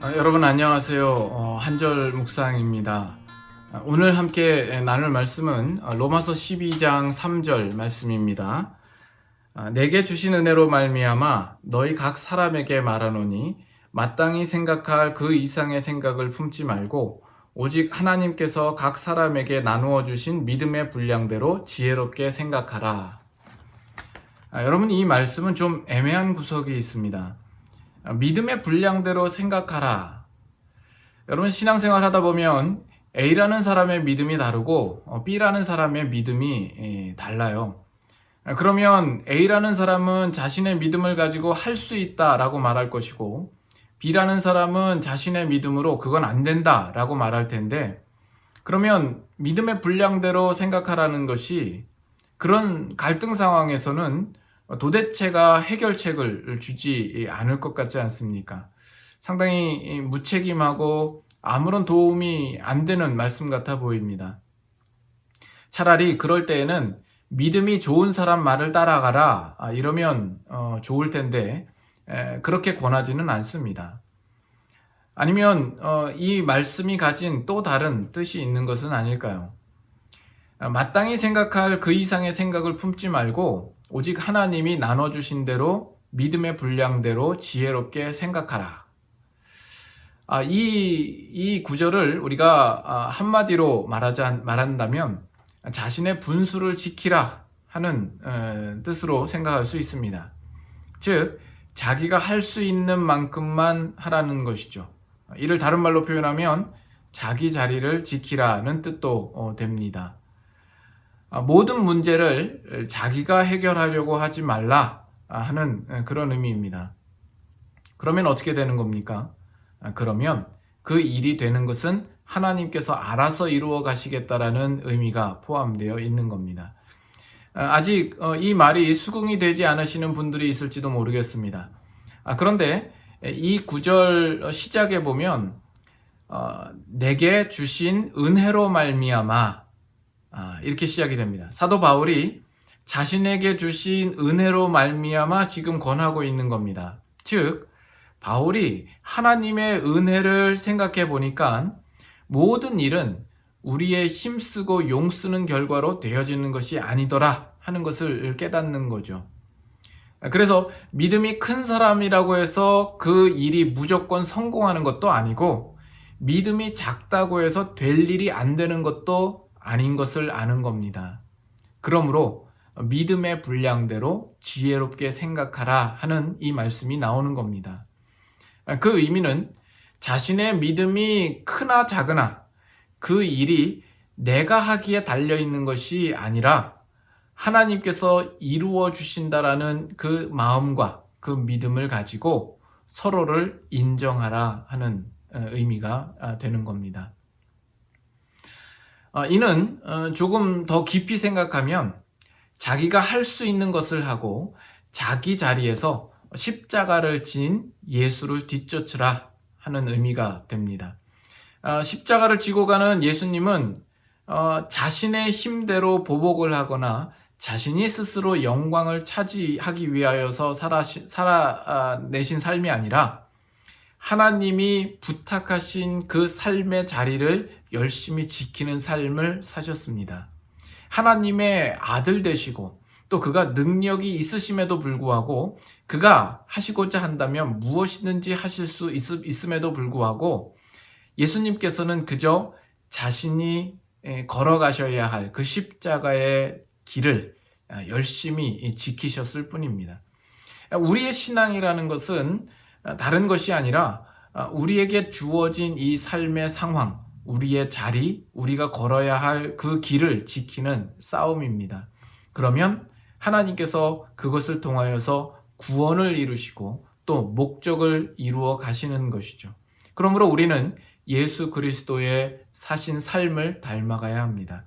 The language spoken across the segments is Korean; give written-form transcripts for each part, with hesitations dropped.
여러분 안녕하세요. 한절 묵상입니다. 오늘 함께 나눌 말씀은 로마서 12장 3절 말씀입니다. 내게 주신 은혜로 말미암아 너희 각 사람에게 말하노니 마땅히 생각할 그 이상의 생각을 품지 말고 오직 하나님께서 각 사람에게 나누어 주신 믿음의 분량대로 지혜롭게 생각하라. 여러분, 이 말씀은 좀 애매한 구석이 있습니다. 믿음의 분량대로 생각하라. 여러분, 신앙생활 하다 보면 A라는 사람의 믿음이 다르고 B라는 사람의 믿음이 달라요. 그러면 A라는 사람은 자신의 믿음을 가지고 할 수 있다라고 말할 것이고 B라는 사람은 자신의 믿음으로 그건 안 된다라고 말할 텐데, 그러면 믿음의 분량대로 생각하라는 것이 그런 갈등 상황에서는 도대체가 해결책을 주지 않을 것 같지 않습니까? 상당히 무책임하고 아무런 도움이 안 되는 말씀 같아 보입니다. 차라리 그럴 때에는 믿음이 좋은 사람 말을 따라가라, 이러면 좋을 텐데 그렇게 권하지는 않습니다. 아니면 이 말씀이 가진 또 다른 뜻이 있는 것은 아닐까요? 마땅히 생각할 그 이상의 생각을 품지 말고 오직 하나님이 나눠주신 대로 믿음의 분량대로 지혜롭게 생각하라. 이 구절을 우리가 한마디로 말한다면 자신의 분수를 지키라 하는 뜻으로 생각할 수 있습니다. 즉, 자기가 할 수 있는 만큼만 하라는 것이죠. 이를 다른 말로 표현하면 자기 자리를 지키라는 뜻도 됩니다. 모든 문제를 자기가 해결하려고 하지 말라 하는 그런 의미입니다. 그러면 어떻게 되는 겁니까? 그러면 그 일이 되는 것은 하나님께서 알아서 이루어 가시겠다라는 의미가 포함되어 있는 겁니다. 아직 이 말이 수긍이 되지 않으시는 분들이 있을지도 모르겠습니다. 그런데 이 구절 시작에 보면 내게 주신 은혜로 말미암아, 이렇게 시작이 됩니다. 사도 바울이 자신에게 주신 은혜로 말미암아 지금 권하고 있는 겁니다. 즉, 바울이 하나님의 은혜를 생각해 보니까 모든 일은 우리의 힘쓰고 용쓰는 결과로 되어지는 것이 아니더라 하는 것을 깨닫는 거죠. 그래서 믿음이 큰 사람이라고 해서 그 일이 무조건 성공하는 것도 아니고, 믿음이 작다고 해서 될 일이 안 되는 것도 아닌 것을 아는 겁니다. 그러므로 믿음의 분량대로 지혜롭게 생각하라 하는 이 말씀이 나오는 겁니다. 그 의미는 자신의 믿음이 크나 작으나 그 일이 내가 하기에 달려있는 것이 아니라 하나님께서 이루어 주신다라는 그 마음과 그 믿음을 가지고 서로를 인정하라 하는 의미가 되는 겁니다. 이는 조금 더 깊이 생각하면 자기가 할 수 있는 것을 하고 자기 자리에서 십자가를 진 예수를 뒤쫓으라 하는 의미가 됩니다. 십자가를 지고 가는 예수님은 자신의 힘대로 보복을 하거나 자신이 스스로 영광을 차지하기 위하여서 살아내신 삶이 아니라 하나님이 부탁하신 그 삶의 자리를 열심히 지키는 삶을 사셨습니다. 하나님의 아들 되시고 또 그가 능력이 있으심에도 불구하고 그가 하시고자 한다면 무엇이든지 하실 수 있음에도 불구하고 예수님께서는 그저 자신이 걸어가셔야 할 그 십자가의 길을 열심히 지키셨을 뿐입니다. 우리의 신앙이라는 것은 다른 것이 아니라 우리에게 주어진 이 삶의 상황, 우리의 자리, 우리가 걸어야 할 그 길을 지키는 싸움입니다. 그러면 하나님께서 그것을 통하여서 구원을 이루시고 또 목적을 이루어 가시는 것이죠. 그러므로 우리는 예수 그리스도의 사신 삶을 닮아가야 합니다.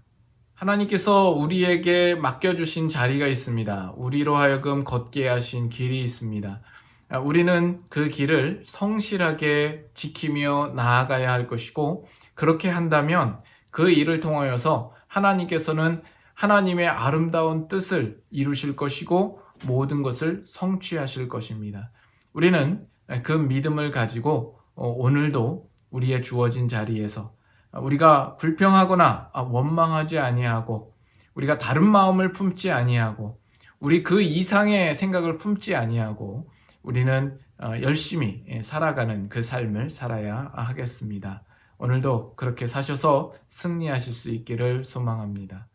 하나님께서 우리에게 맡겨주신 자리가 있습니다. 우리로 하여금 걷게 하신 길이 있습니다. 우리는 그 길을 성실하게 지키며 나아가야 할 것이고, 그렇게 한다면 그 일을 통하여서 하나님께서는 하나님의 아름다운 뜻을 이루실 것이고 모든 것을 성취하실 것입니다. 우리는 그 믿음을 가지고 오늘도 우리의 주어진 자리에서 우리가 불평하거나 원망하지 아니하고 우리가 다른 마음을 품지 아니하고 우리 그 이상의 생각을 품지 아니하고 우리는 열심히 살아가는 그 삶을 살아야 하겠습니다. 오늘도 그렇게 사셔서 승리하실 수 있기를 소망합니다.